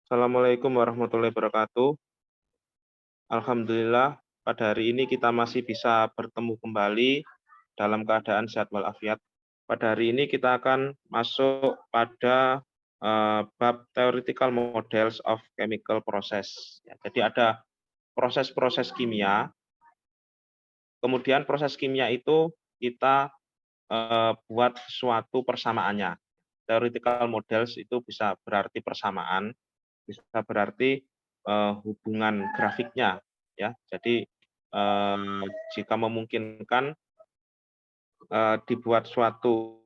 Assalamualaikum warahmatullahi wabarakatuh. Alhamdulillah, pada hari ini kita masih bisa bertemu kembali dalam keadaan sehat walafiat. Pada hari ini kita akan masuk pada bab theoretical models of chemical process. Ya, jadi ada proses-proses kimia, kemudian proses kimia itu kita buat suatu persamaannya. Theoretical models itu bisa berarti persamaan, bisa berarti hubungan grafiknya, ya. Jadi jika memungkinkan dibuat suatu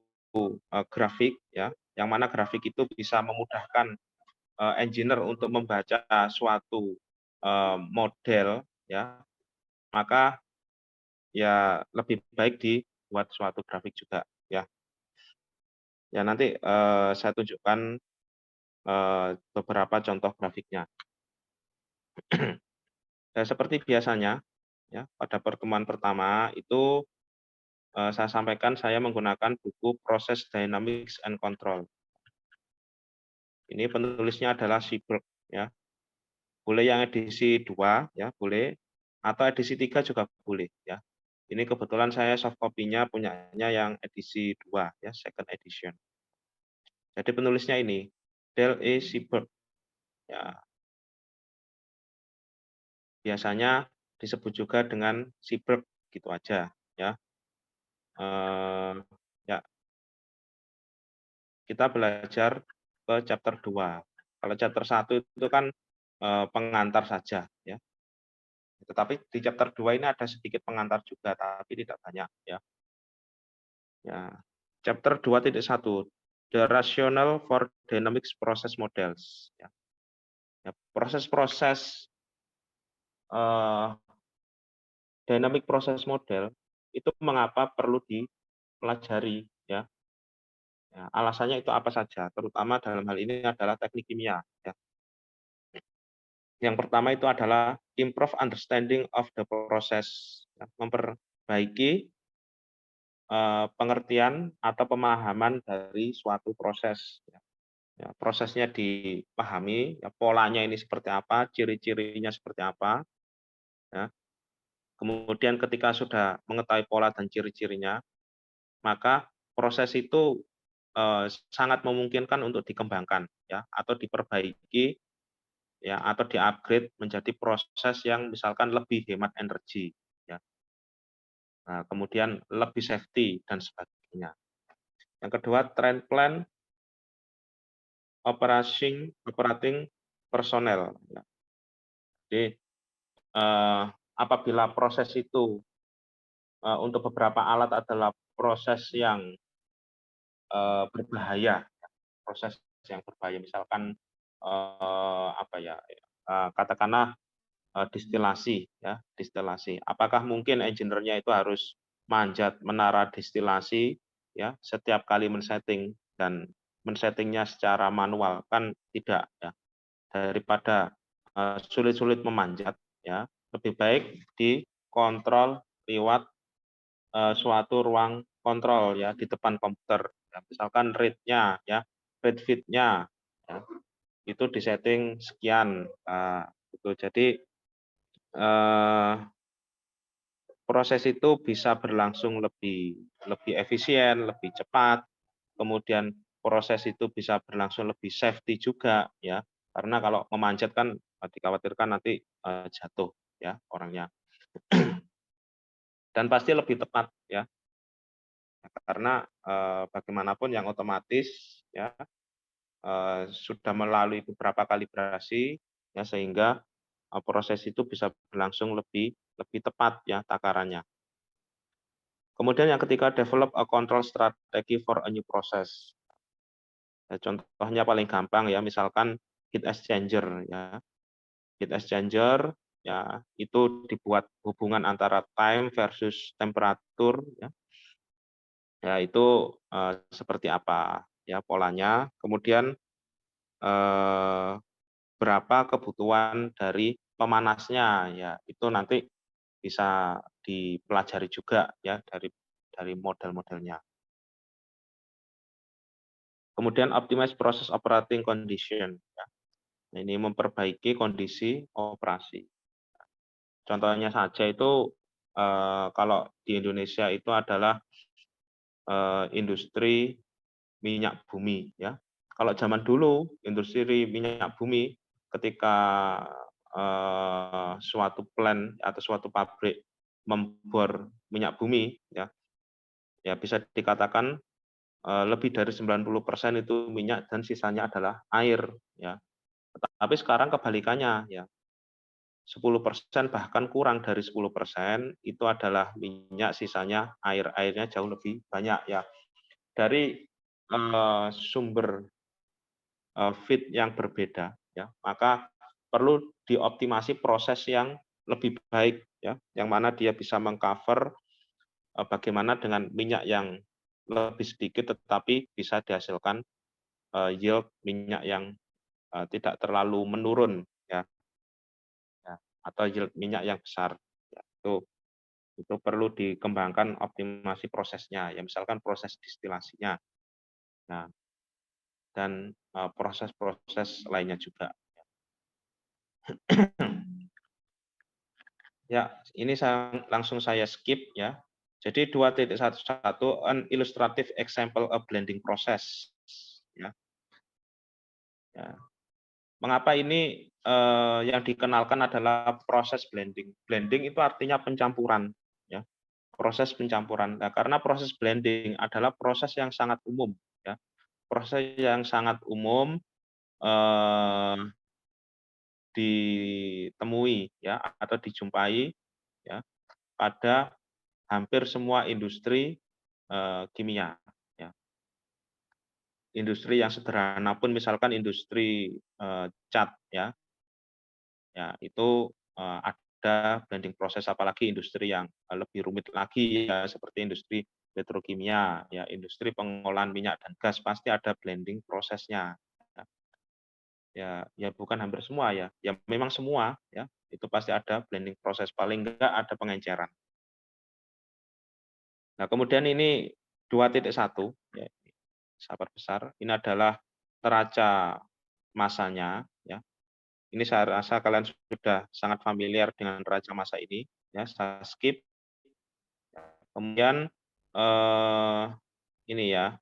grafik, ya, yang mana grafik itu bisa memudahkan engineer untuk membaca suatu model, ya, maka ya lebih baik dibuat suatu grafik juga, ya. Ya nanti saya tunjukkan beberapa contoh grafiknya. Dan seperti biasanya, ya, pada pertemuan pertama itu saya sampaikan saya menggunakan buku Process Dynamics and Control. Ini penulisnya adalah Seberg, ya. Boleh yang edisi 2, ya, boleh, atau edisi 3 juga boleh, ya. Ini kebetulan saya soft copy-nya punyanya yang edisi 2, ya, second edition. Jadi penulisnya ini, Dale E. Seberg, ya. Biasanya disebut juga dengan Seberg, gitu aja, ya. Ya, kita belajar ke chapter 2. Kalau chapter 1 itu kan pengantar saja, ya. Tetapi di chapter 2 ini ada sedikit pengantar juga, tapi tidak banyak, ya. Ya. Chapter 2.1, The Rationale for Dynamics Process Models. Ya. Ya, proses-proses dynamic process model itu mengapa perlu dipelajari, ya. Ya, alasannya itu apa saja, terutama dalam hal ini adalah teknik kimia, ya. Yang pertama itu adalah improve understanding of the process, ya, memperbaiki pengertian atau pemahaman dari suatu proses. Ya. Ya, prosesnya dipahami, ya, polanya ini seperti apa, ciri-cirinya seperti apa. Ya. Kemudian ketika sudah mengetahui pola dan ciri-cirinya, maka proses itu sangat memungkinkan untuk dikembangkan, ya, atau diperbaiki, ya, atau di-upgrade menjadi proses yang misalkan lebih hemat energi, ya. Nah, kemudian lebih safety dan sebagainya. Yang kedua, trend plan operating personnel. Ya. Jadi apabila proses itu untuk beberapa alat adalah proses yang berbahaya, proses yang berbahaya, misalkan apa ya, katakanlah distilasi, ya, distilasi. Apakah mungkin engineer-nya itu harus manjat menara distilasi, ya, setiap kali men-setting dan men-settingnya secara manual, kan tidak, ya. Daripada sulit-sulit memanjat, ya, lebih baik dikontrol lewat suatu ruang kontrol, ya, di depan komputer. Ya, misalkan rate-nya, ya, rate feed-nya, ya, itu disetting sekian, gitu. Jadi proses itu bisa berlangsung lebih lebih efisien, lebih cepat, kemudian proses itu bisa berlangsung lebih safety juga, ya. Karena kalau memanjat kan dikhawatirkan nanti jatuh, ya, orangnya. Dan pasti lebih tepat, ya. Karena bagaimanapun yang otomatis, ya, sudah melalui beberapa kalibrasi, ya, sehingga proses itu bisa berlangsung lebih lebih tepat, ya, takarannya. Kemudian yang ketiga, develop a control strategy for a new process. Ya, contohnya paling gampang, ya, misalkan heat exchanger, ya. Heat exchanger, ya, itu dibuat hubungan antara time versus temperatur, ya. Ya, itu seperti apa, ya, polanya. Kemudian berapa kebutuhan dari pemanasnya, ya, itu nanti bisa dipelajari juga, ya, dari model-modelnya. Kemudian optimize process operating condition, ya. Nah, ini memperbaiki kondisi operasi. Contohnya saja itu, kalau di Indonesia itu adalah, industri minyak bumi ya. Kalau zaman dulu industri minyak bumi ketika, suatu plant atau suatu pabrik membor minyak bumi ya, ya bisa dikatakan, lebih dari 90% itu minyak dan sisanya adalah air ya. Tapi sekarang kebalikannya ya, 10% bahkan kurang dari 10% itu adalah minyak, sisanya air. Airnya jauh lebih banyak ya. Dari, sumber, feed yang berbeda ya, maka perlu dioptimasi proses yang lebih baik ya, yang mana dia bisa meng-cover, bagaimana dengan minyak yang lebih sedikit tetapi bisa dihasilkan, yield minyak yang, tidak terlalu menurun ya, ya, atau yield minyak yang besar, ya, itu perlu dikembangkan optimasi prosesnya, ya misalkan proses distilasinya, nah dan, proses-proses lainnya juga. Ya, ini langsung saya skip ya. Jadi 2.11 an illustrative example of blending process ya. Ya. Mengapa ini, yang dikenalkan adalah proses blending. Blending itu artinya pencampuran ya, proses pencampuran. Nah, karena proses blending adalah proses yang sangat umum ya, proses yang sangat umum, eee, ditemui ya atau dijumpai ya pada hampir semua industri, kimia ya. Industri yang sederhana pun misalkan industri, cat ya, ya itu, ada blending proses, apalagi industri yang, lebih rumit lagi ya seperti industri petrokimia, ya industri pengolahan minyak dan gas pasti ada blending prosesnya. Ya ya ya bukan hampir semua ya, ya memang semua ya, itu pasti ada blending proses, paling enggak ada pengenceran. Nah kemudian ini 2.1 ya, sahabat besar, ini adalah neraca masanya ya. Ini saya rasa kalian sudah sangat familiar dengan neraca massa ini, ya, saya skip. Kemudian, eee, ini ya,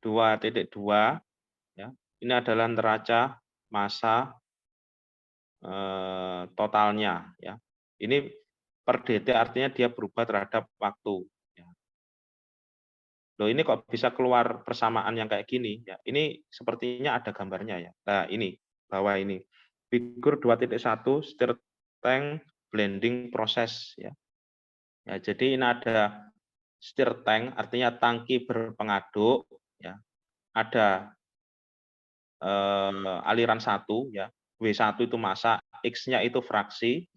2.2 ya, ini adalah neraca massa, totalnya ya. Ini per dt artinya dia berubah terhadap waktu, ya. Loh ini kok bisa keluar persamaan yang kayak gini ya, ini sepertinya ada gambarnya ya. Nah ini, bawah ini, figur 2.1 stir tank blending proses ya. Ya jadi ini ada stir tank artinya tangki berpengaduk ya, ada, aliran satu ya, W1 itu massa, X-nya itu fraksi,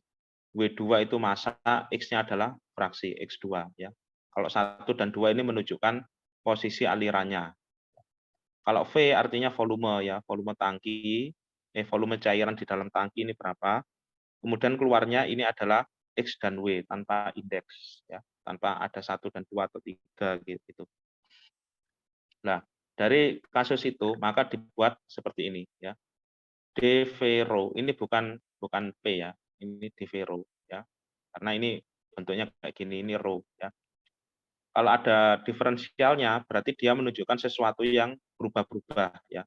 W2 itu massa, X-nya adalah fraksi X2 ya. Kalau 1 dan 2 ini menunjukkan posisi alirannya. Kalau V artinya volume ya, volume tangki, volume cairan di dalam tangki ini berapa, kemudian keluarnya ini adalah X dan W tanpa indeks ya, tanpa ada 1 dan 2 atau 3 gitu. Nah, dari kasus itu maka dibuat seperti ini ya. Devero ini bukan bukan P ya, ini Devero ya. Karena ini bentuknya kayak gini, ini row ya. Kalau ada diferensialnya berarti dia menunjukkan sesuatu yang berubah-berubah ya.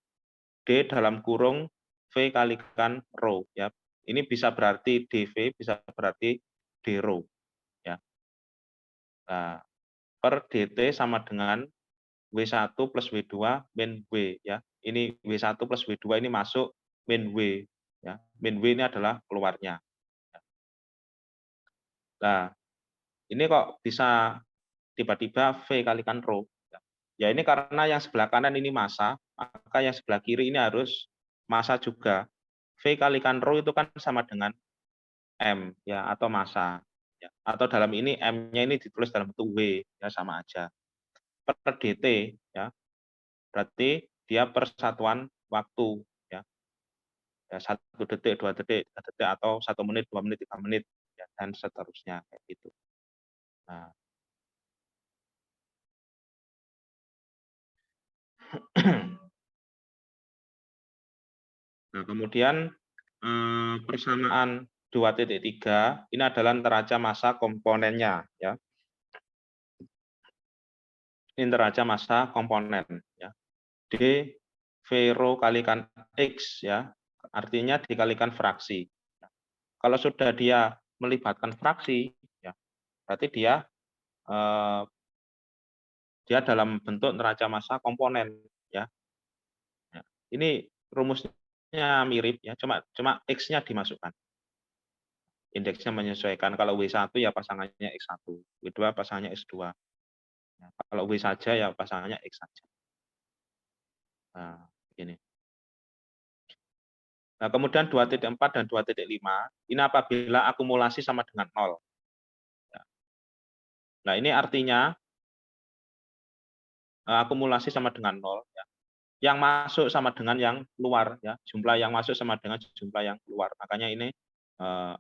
D dalam kurung V kalikan rho ya. Ini bisa berarti DV, bisa berarti D rho ya. Nah, per DT sama dengan W1 plus W2 min W ya. Ini W1 plus W2 ini masuk min W ya. Min W ini adalah keluarnya. Nah, ini kok bisa tiba-tiba V kalikan rho ya. Ya ini karena yang sebelah kanan ini massa, maka yang sebelah kiri ini harus massa juga. V kalikan rho itu kan sama dengan M ya atau massa ya. Atau dalam ini M-nya ini ditulis dalam bentuk W ya sama aja. Per dt ya. Berarti dia persatuan waktu ya. Ya 1 detik, 2 detik, 3 detik atau 1 menit, 2 menit, 3 menit ya dan seterusnya kayak gitu. Nah, Nah, kemudian persamaan 2.3 ini adalah neraca massa komponennya, ya. Ini neraca massa komponen, ya. D V rho kalikan X, ya, artinya dikalikan fraksi. Kalau sudah dia melibatkan fraksi, ya, berarti eh, dia dalam bentuk neraca massa komponen, ya. Ya. Ini rumusnya mirip, ya, cuma X-nya dimasukkan. Indeksnya menyesuaikan. Kalau W1 ya pasangannya X1, W2 pasangannya X2. Ya, kalau W saja ya pasangannya X saja. Nah, ini. Nah, kemudian 2.4 dan 2.5 ini apabila akumulasi sama dengan 0. Ya. Nah, ini artinya akumulasi sama dengan 0. Ya. Yang masuk sama dengan yang keluar. Ya. Jumlah yang masuk sama dengan jumlah yang keluar. Makanya ini 0.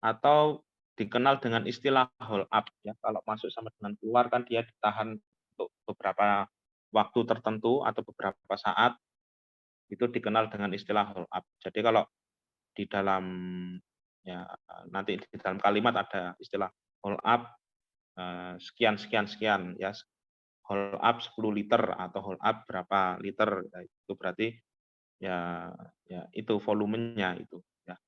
Atau dikenal dengan istilah hold up. Ya. Kalau masuk sama dengan keluar kan dia ditahan untuk beberapa waktu tertentu atau beberapa saat, itu dikenal dengan istilah hold up. Jadi kalau di dalam, ya, nanti di dalam kalimat ada istilah hold up sekian sekian sekian, ya, hold up 10 liter atau hold up berapa liter, ya, itu berarti ya, ya itu volumenya itu, ya.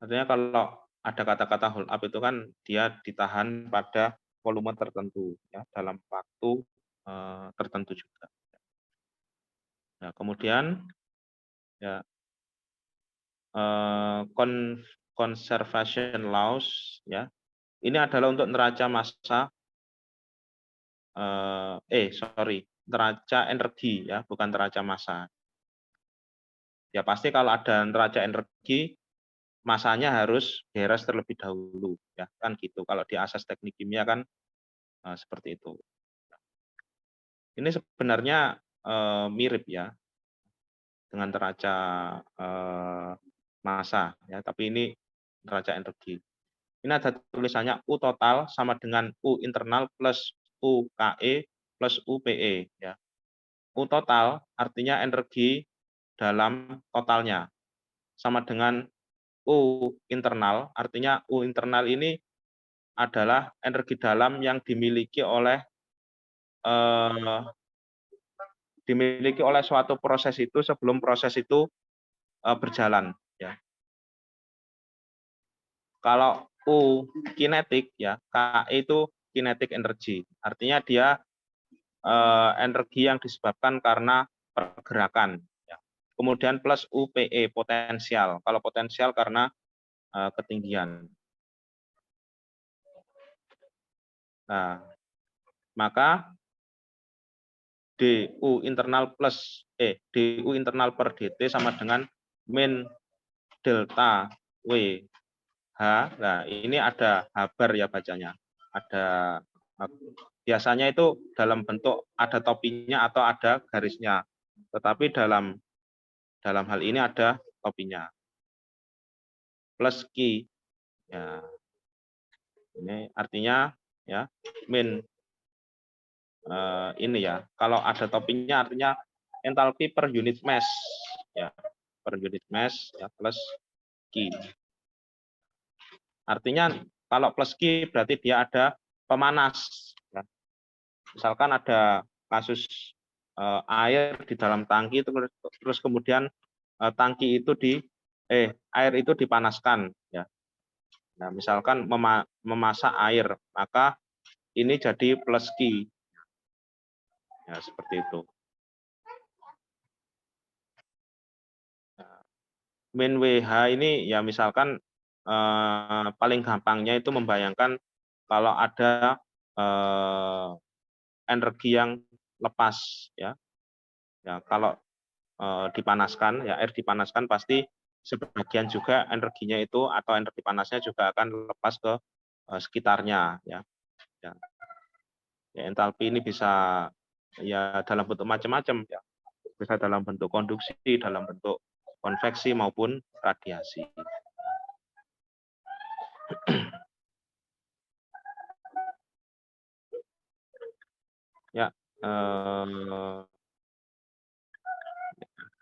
Artinya kalau ada kata-kata hold up itu kan dia ditahan pada volume tertentu, ya, dalam waktu tertentu juga. Nah, kemudian, ya, conservation laws, ya, ini adalah untuk neraca massa, neraca energi, ya, bukan neraca massa. Ya pasti kalau ada neraca energi, massanya harus beres terlebih dahulu, ya kan gitu. Kalau di asas teknik kimia kan seperti itu. Ini sebenarnya mirip, ya, dengan neraca massa, ya, tapi ini neraca energi. Ini ada tulisannya U total sama dengan U internal plus UKE plus UPE, ya. U total artinya energi dalam totalnya, sama dengan U internal artinya U internal ini adalah energi dalam yang dimiliki oleh suatu proses itu sebelum proses itu berjalan, ya. Kalau U kinetik, ya, KE itu kinetic energy, artinya dia energi yang disebabkan karena pergerakan, ya. Kemudian plus UPE potensial. Kalau potensial karena ketinggian. Nah, maka DU internal per DT sama dengan min delta WH. Nah, ini ada habar, ya, bacanya. Ada, biasanya itu dalam bentuk ada topinya atau ada garisnya. Tetapi dalam hal ini ada topinya. Plus Q. Ya. Ini artinya, ya, min ini, ya. Kalau ada topinya artinya entalpi per unit mass, ya, per unit mass, ya, plus Q. Artinya kalau plus Q berarti dia ada pemanas, ya. Misalkan ada kasus air di dalam tangki, terus kemudian tangki itu air itu dipanaskan, ya. Nah, misalkan memasak air, maka ini jadi plus Q. Ya, seperti itu. Min WH ini, ya, misalkan paling gampangnya itu membayangkan kalau ada energi yang lepas, ya. Ya, kalau dipanaskan, ya, air dipanaskan pasti sebagian juga energinya itu atau energi panasnya juga akan lepas ke sekitarnya, ya. Ya. Ya, entalpi ini bisa, ya, dalam bentuk macam-macam, ya. Bisa dalam bentuk konduksi, dalam bentuk konveksi maupun radiasi. Ya, eh,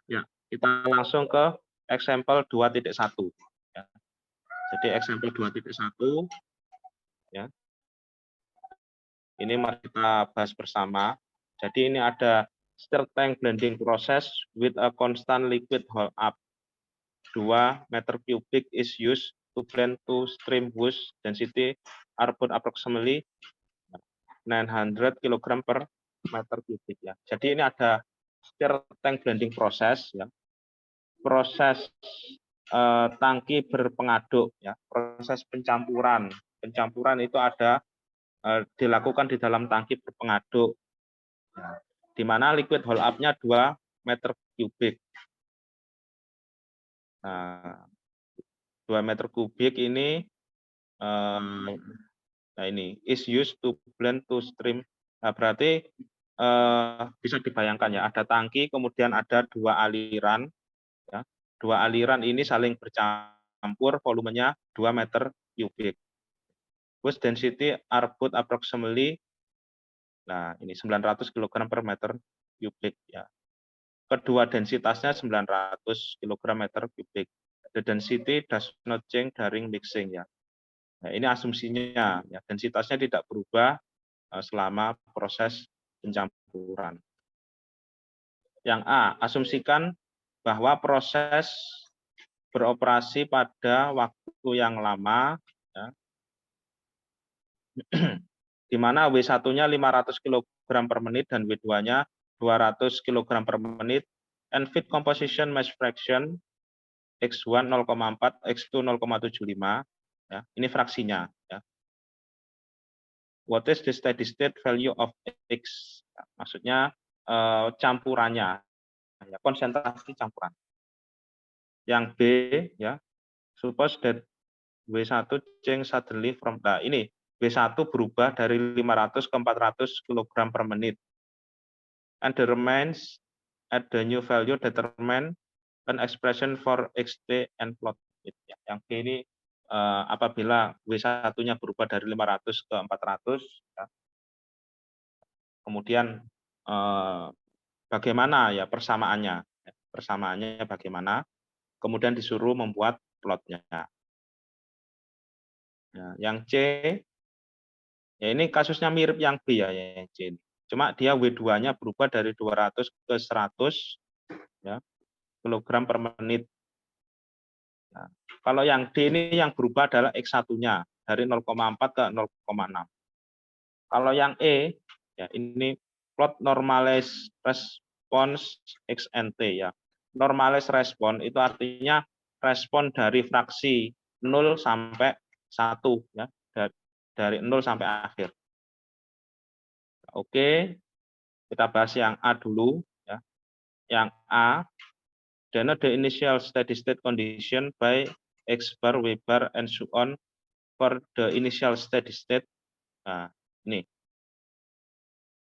ya, kita langsung ke example 2.1. Ya. Jadi example 2.1, ya, ini mari kita bahas bersama. Jadi ini ada stir tank blending process with a constant liquid hold up. 2 meter cubic is used to blend two stream whose density are both approximately 900 kg per meter cubic, ya. Jadi ini ada stir tank blending process, ya. Proses tangki berpengaduk, ya. Proses pencampuran. Pencampuran itu ada dilakukan di dalam tangki berpengaduk, ya, di mana liquid hold up-nya 2 meter kubik. Nah, 2 meter kubik ini nah ini is used to blend to stream. Nah, berarti bisa dibayangkan, ya, ada tangki, kemudian ada 2 aliran, ya. 2 aliran ini saling bercampur, volumenya 2 meter kubik. Whose density are both approximately, nah ini 900 kg per meter kubik, ya. Kedua densitasnya 900 kg meter kubik. The density does not change during mixing, ya. Nah, ini asumsinya, ya, densitasnya tidak berubah selama proses pencampuran. Yang A, asumsikan bahwa proses beroperasi pada waktu yang lama, ya, di mana W1-nya 500 kg per menit dan W2-nya 200 kg per menit, and feed composition mass fraction X1 0,4, X2 0,75, ya, ini fraksinya, ya. What is the steady state value of X? Ya, maksudnya campurannya, ya, konsentrasi campuran. Yang B, ya, suppose that W1 change suddenly from, nah ini W1 berubah dari 500 ke 400 kg per menit, and the remains at the new value determine an expression for XT and plot it. Yang B ini apabila W1-nya berubah dari 500 ke 400, ya, kemudian bagaimana, ya, persamaannya, persamaannya bagaimana, kemudian disuruh membuat plotnya. Nah, yang C, ya ini kasusnya mirip yang B, ya, yang C ini. Cuma dia W2-nya berubah dari 200 ke 100, ya, kilogram per menit. Nah, kalau yang D ini yang berubah adalah X1-nya dari 0,4 ke 0,6. Kalau yang E, ya, ini plot normalized response XNT, ya. Normalized response itu artinya respon dari fraksi 0 sampai 1, ya, dari 0 sampai akhir. Oke, kita bahas yang A dulu, ya. Yang A, then the initial steady state condition by X bar, W bar, and so on for the initial steady state. Nah, ini.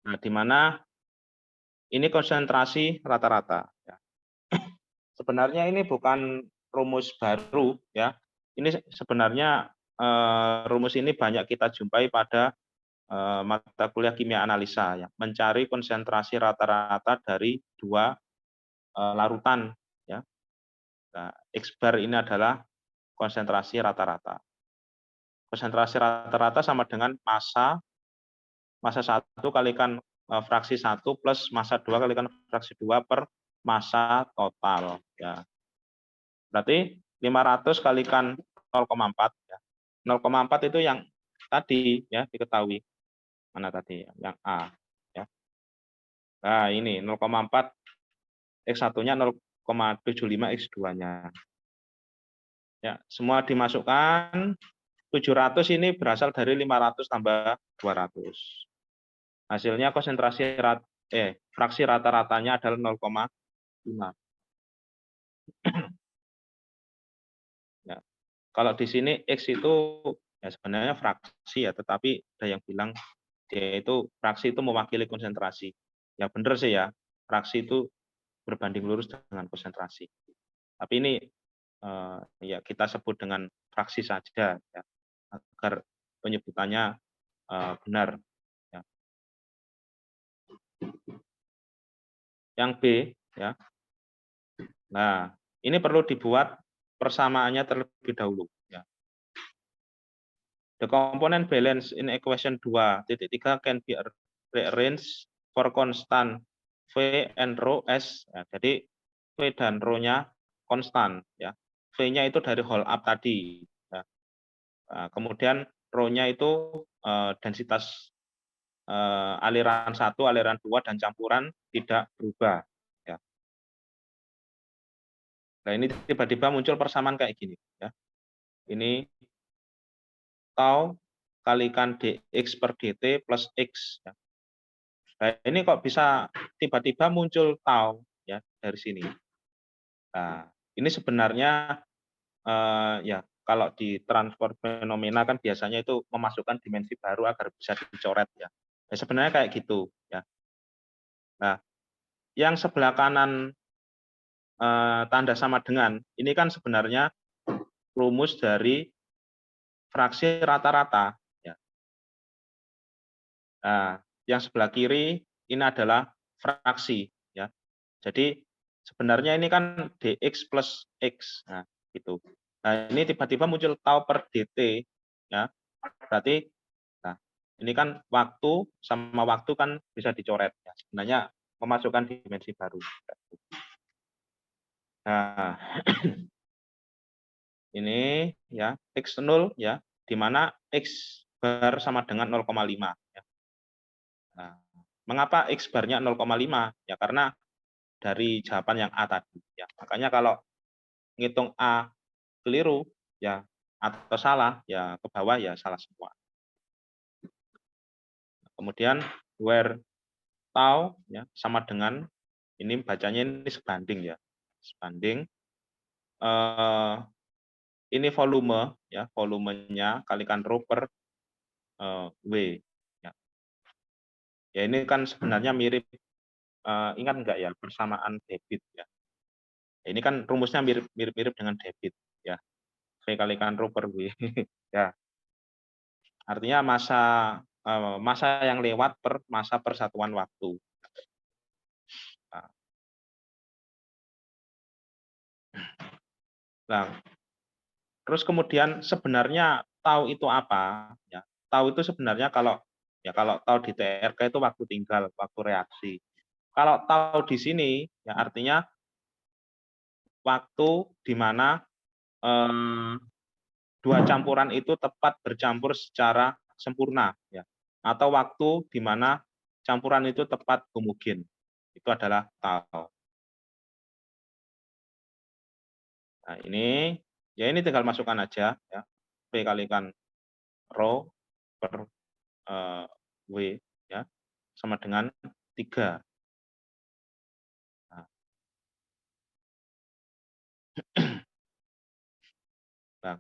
Nah, di mana ini konsentrasi rata-rata, ya. Sebenarnya ini bukan rumus baru, ya. Ini sebenarnya rumus ini banyak kita jumpai pada mata kuliah kimia analisa, ya. Mencari konsentrasi rata-rata dari 2 larutan, ya. Nah, X bar ini adalah konsentrasi rata-rata. Konsentrasi rata-rata sama dengan massa 1 kalikan fraksi 1 plus massa 2 kalikan fraksi 2 per massa total, ya. Berarti 500 kalikan 0,4, ya. 0,4 itu yang tadi, ya, diketahui. Mana tadi? Yang A, ya. Nah, ini 0,4 X1-nya 0,75 X2-nya. Ya, semua dimasukkan. 700 ini berasal dari 500 tambah 200. Hasilnya konsentrasi fraksi rata-ratanya adalah 0,5. Ya. Kalau di sini X itu, ya, sebenarnya fraksi, ya, tetapi ada yang bilang dia itu fraksi itu mewakili konsentrasi. Ya benar sih, ya, fraksi itu berbanding lurus dengan konsentrasi. Tapi ini ya kita sebut dengan fraksi saja, ya, agar penyebutannya benar, ya. Yang B, ya. Nah, ini perlu dibuat persamaannya terlebih dahulu, ya. The component balance in equation 2.3 can be rearranged for constant V and rho S. Ya, jadi V dan rho-nya konstan, ya. V-nya itu dari whole up tadi, ya. Kemudian rho-nya itu densitas aliran 1, aliran 2 dan campuran tidak berubah, ya. Nah, ini tiba-tiba muncul persamaan kayak gini, ya. Ini tau kalikan dx per dt plus x, ya. Nah, ini kok bisa tiba-tiba muncul tau, ya, dari sini. Nah, ini sebenarnya ya kalau di transform fenomena kan biasanya itu memasukkan dimensi baru agar bisa dicoret, ya. Ya sebenarnya kayak gitu, ya. Nah, yang sebelah kanan tanda sama dengan ini kan sebenarnya rumus dari fraksi rata-rata, ya. Nah, yang sebelah kiri ini adalah fraksi, ya. Jadi sebenarnya ini kan dx plus x, nah gitu. Nah, ini tiba-tiba muncul tau per dt, ya. Berarti, nah ini kan waktu sama waktu kan bisa dicoret, ya. Sebenarnya memasukkan dimensi baru. Nah, ini ya x0 ya, di mana x bar sama dengan 0,5. Ya. Nah, mengapa x barnya 0,5? Ya karena dari jawaban yang A tadi. Ya, makanya kalau ngitung A keliru ya atau salah ya ke bawah ya salah semua. Kemudian where tau ya sama dengan ini bacanya ini sebanding ya. Sebanding ini volume ya, volumenya kalikan rho per W ya. Ya ini kan sebenarnya mirip ingat enggak ya persamaan debit ya. Ini kan rumusnya mirip-mirip dengan debit ya. V kalikan rho per W ya. Artinya masa yang lewat per masa persatuan waktu. Nah, terus kemudian sebenarnya tau itu apa? Ya, tau itu sebenarnya kalau tau di TRK itu waktu tinggal, waktu reaksi. Kalau tau di sini ya artinya waktu di mana dua campuran itu tepat bercampur secara sempurna ya. Atau waktu di mana campuran itu tepat homogen. Itu adalah tau. Nah, ini ya ini tinggal masukkan aja ya. V kalikan rho per W ya sama dengan 3. Nah, nah,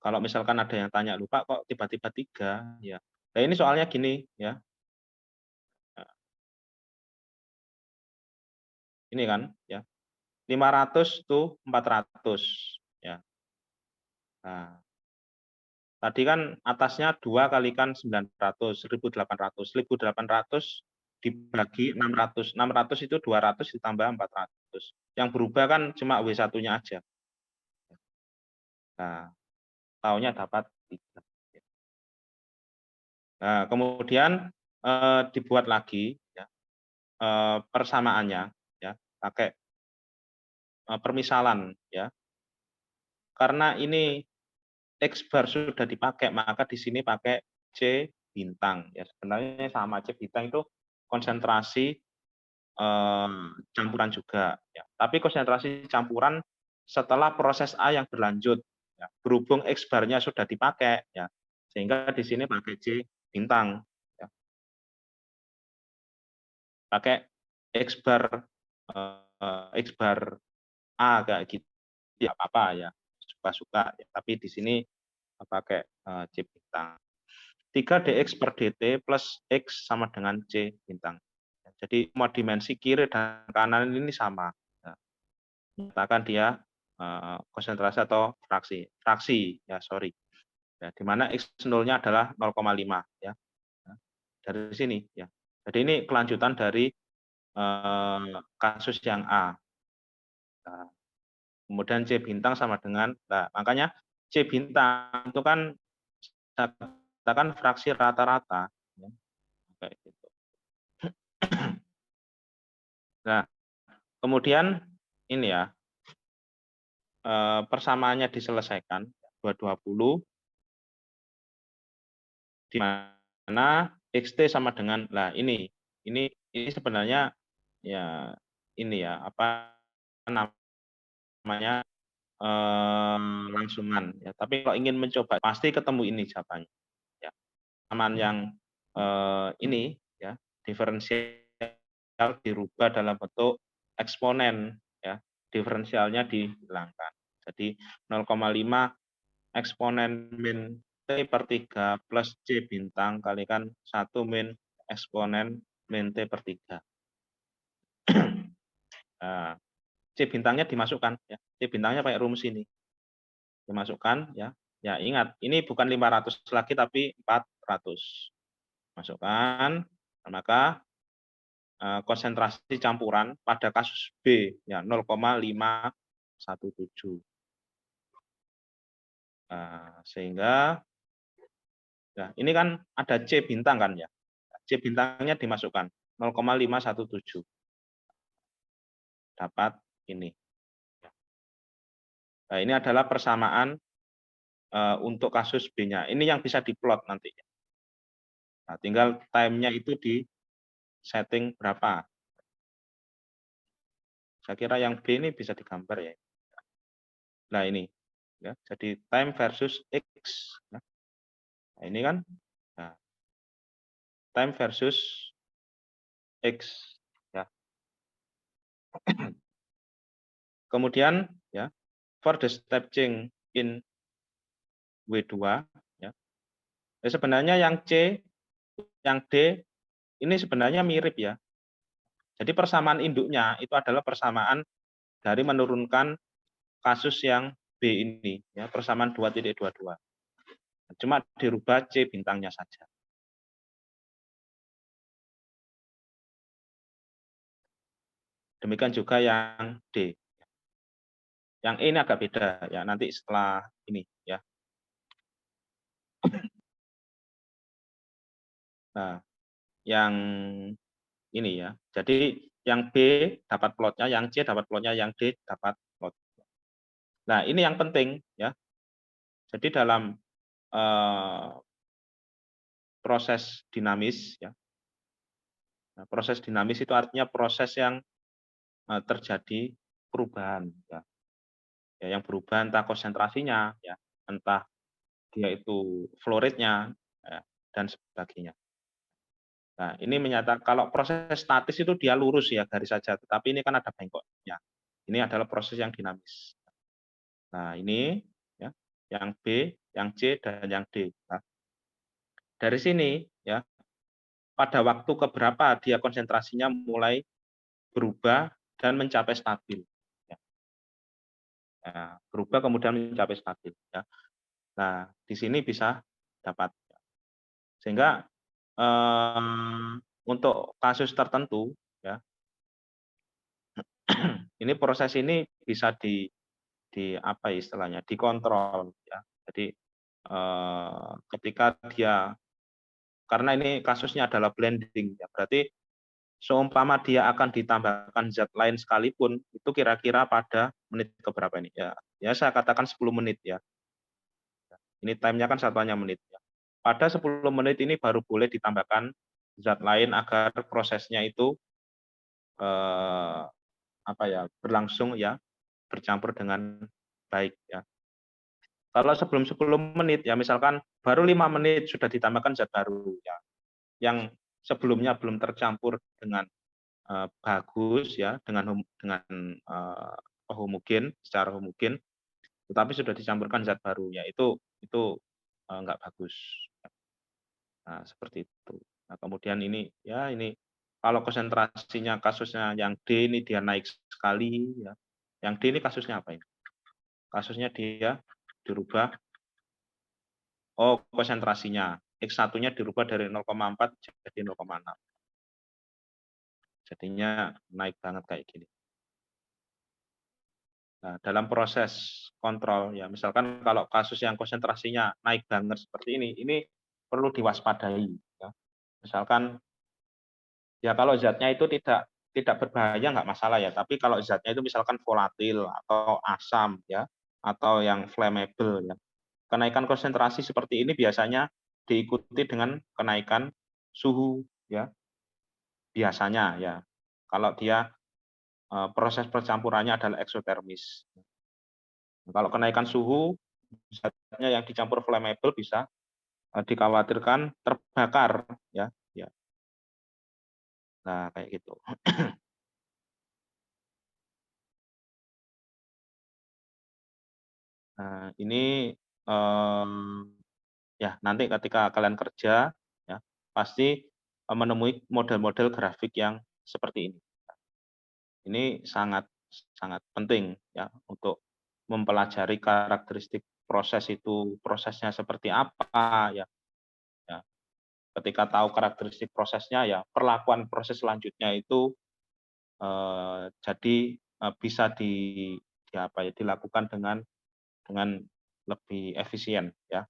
kalau misalkan ada yang tanya lupa kok tiba-tiba 3 ya. Nah, ini soalnya gini ya. Nah, ini kan ya. 500 tuh 400 ya. Nah, tadi kan atasnya 2 kalikan 900, 1800. 1800 dibagi 600. 600 itu 200 ditambah 400. Yang berubah kan cuma W1-nya aja. Nah, taunya dapat 3. Nah, kemudian dibuat lagi ya, persamaannya ya, pakai permisalan ya. Karena ini X bar sudah dipakai, maka di sini pakai C bintang. Ya sebenarnya sama, C bintang itu konsentrasi campuran juga. Ya. Tapi konsentrasi campuran setelah proses A yang berlanjut. Ya. Berhubung X barnya sudah dipakai, ya, sehingga di sini pakai C bintang. Ya. Pakai X bar A kayak gitu ya apa-apa ya suka-suka ya. Tapi di sini pakai C bintang. 3 dx per dt plus x sama dengan c bintang. Jadi semua dimensi kiri dan kanan ini sama. Ya. Katakan dia konsentrasi atau fraksi. Fraksi ya sorry. Ya, di mana x0-nya adalah 0,5 ya. Dari sini ya. Jadi ini kelanjutan dari kasus yang A. Nah, kemudian C bintang sama dengan, nah makanya C bintang itu kan kita katakan fraksi rata-rata, ya, kayak gitu. Nah, kemudian ini ya, persamaannya diselesaikan 220 di mana XT sama dengan, nah ini sebenarnya ya ini ya apa namanya langsungan ya. Tapi kalau ingin mencoba pasti ketemu ini jawabannya. Ya. Persamaan yang ini ya diferensial dirubah dalam bentuk eksponen ya. Diferensialnya dihilangkan. Jadi 0,5 eksponen min T per 3 plus C bintang kalikan 1 min eksponen min T per 3. Nah, C bintangnya dimasukkan ya. C bintangnya pakai rumus ini. Dimasukkan ya. Ya ingat, ini bukan 500 lagi tapi 400. Masukkan, maka konsentrasi campuran pada kasus B ya 0,517. Nah, sehingga ya ini kan ada C bintang kan ya. C bintangnya dimasukkan 0,517. Dapat ini. Nah, ini adalah persamaan untuk kasus B-nya. Ini yang bisa diplot nanti. Nah, tinggal time-nya itu di setting berapa. Saya kira yang B ini bisa digambar ya. Nah ini, ya, jadi time versus X. Nah ini kan, nah, time versus X. Ya. Kemudian, ya, for the step change in W2, ya, sebenarnya yang C, yang D, ini sebenarnya mirip ya. Jadi persamaan induknya itu adalah persamaan dari menurunkan kasus yang B ini, ya, persamaan 2.22. Cuma dirubah C bintangnya saja. Demikian juga yang D. Yang E ini agak beda ya, nanti setelah ini ya. Nah, yang ini ya. Jadi yang B dapat plotnya, yang C dapat plotnya, yang D dapat plot. Nah, ini yang penting ya. Jadi dalam proses dinamis ya. Nah, proses dinamis itu artinya proses yang terjadi perubahan ya. Ya, yang berubah entah konsentrasinya ya, entah dia itu flow rate-nya ya, dan sebagainya. Nah, ini menyatakan kalau proses statis itu dia lurus ya garis saja, tetapi ini kan ada bengkoknya. Ini adalah proses yang dinamis. Nah, ini ya, yang B, yang C dan yang D. Nah, dari sini ya, pada waktu keberapa dia konsentrasinya mulai berubah dan mencapai stabil. Ya. Nah, berubah kemudian mencapai stabil. Ya. Nah, di sini bisa dapat. Sehingga untuk kasus tertentu ya ini proses ini bisa di apa istilahnya dikontrol ya. Jadi ketika dia karena ini kasusnya adalah blending ya, berarti seumpama dia akan ditambahkan zat lain sekalipun itu kira-kira pada menit keberapa ini ya. Ya saya katakan 10 menit ya. Ini time-nya kan satuannya menit ya. Pada 10 menit ini baru boleh ditambahkan zat lain agar prosesnya itu apa ya berlangsung ya bercampur dengan baik ya. Kalau sebelum 10 menit ya misalkan baru 5 menit sudah ditambahkan zat baru ya. Yang sebelumnya belum tercampur dengan bagus ya dengan homogen secara homogen tetapi sudah dicampurkan zat baru ya itu enggak bagus. Nah, seperti itu. Nah, kemudian ini ya ini kalau konsentrasinya kasusnya yang D ini dia naik sekali ya. Yang D ini kasusnya apa ini? Kasusnya dia dirubah konsentrasinya X1-nya dirubah dari 0,4 jadi 0,6. jadinya naik banget kayak gini. Nah, dalam proses kontrol ya, misalkan kalau kasus yang konsentrasinya naik banget seperti ini perlu diwaspadai ya. Misalkan ya kalau zatnya itu tidak berbahaya nggak masalah ya, tapi kalau zatnya itu misalkan volatil atau asam ya, atau yang flammable ya. Kenaikan konsentrasi seperti ini biasanya diikuti dengan kenaikan suhu ya, biasanya ya. Kalau dia proses percampurannya adalah eksotermis. Kalau kenaikan suhu, zatnya yang dicampur flammable bisa dikhawatirkan terbakar ya. Ya. Nah, kayak gitu. Nah, ini ya nanti ketika kalian kerja ya pasti menemui model-model grafik yang seperti ini. Ini sangat sangat penting ya untuk mempelajari karakteristik proses itu, prosesnya seperti apa ya. Ya. Ketika tahu karakteristik prosesnya ya perlakuan proses selanjutnya itu jadi bisa di apa ya dilakukan dengan lebih efisien ya.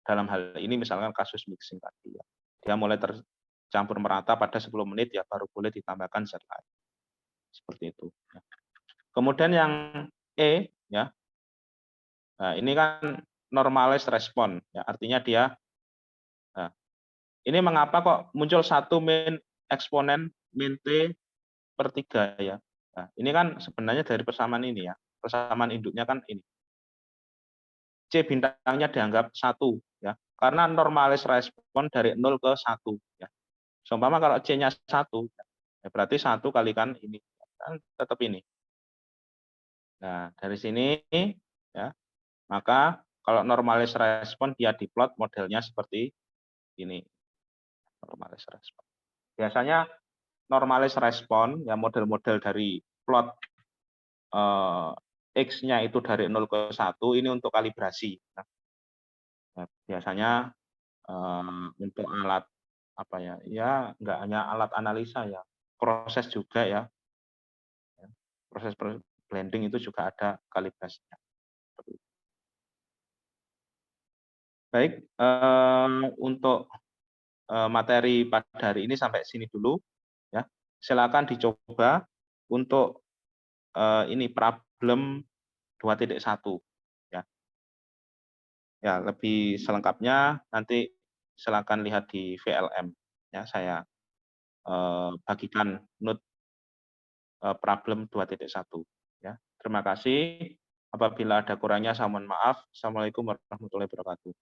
Dalam hal ini misalkan kasus mixing tadi ya. Dia mulai tercampur merata pada 10 menit ya baru boleh ditambahkan zat lain. Seperti itu. Ya. Kemudian yang E ya. Nah, ini kan normalized respon ya. Artinya dia nah, ini mengapa kok muncul satu min eksponen min T per 3 ya. Nah, ini kan sebenarnya dari persamaan ini ya. Persamaan induknya kan ini. C bintangnya dianggap 1 ya. Karena normalis respon dari 0 ke 1 ya. Seumpama kalau C-nya 1 ya berarti 1 kalikan ini kan tetap ini. Nah, dari sini ya, maka kalau normalis respon dia diplot modelnya seperti ini. Normalis respon. Biasanya normalis respon ya model-model dari plot X-nya itu dari 0 ke 1 ini untuk kalibrasi. Nah, biasanya untuk alat apa ya, ya nggak hanya alat analisa ya, proses juga ya, proses blending itu juga ada kalibrasinya. Baik, untuk materi pada hari ini sampai sini dulu ya. Silakan dicoba untuk ini problem 2.1 ya. Ya, lebih selengkapnya nanti silakan lihat di VLM ya, saya bagikan note problem 2.1 ya. Terima kasih. Apabila ada kurangnya saya mohon maaf. Assalamualaikum warahmatullahi wabarakatuh.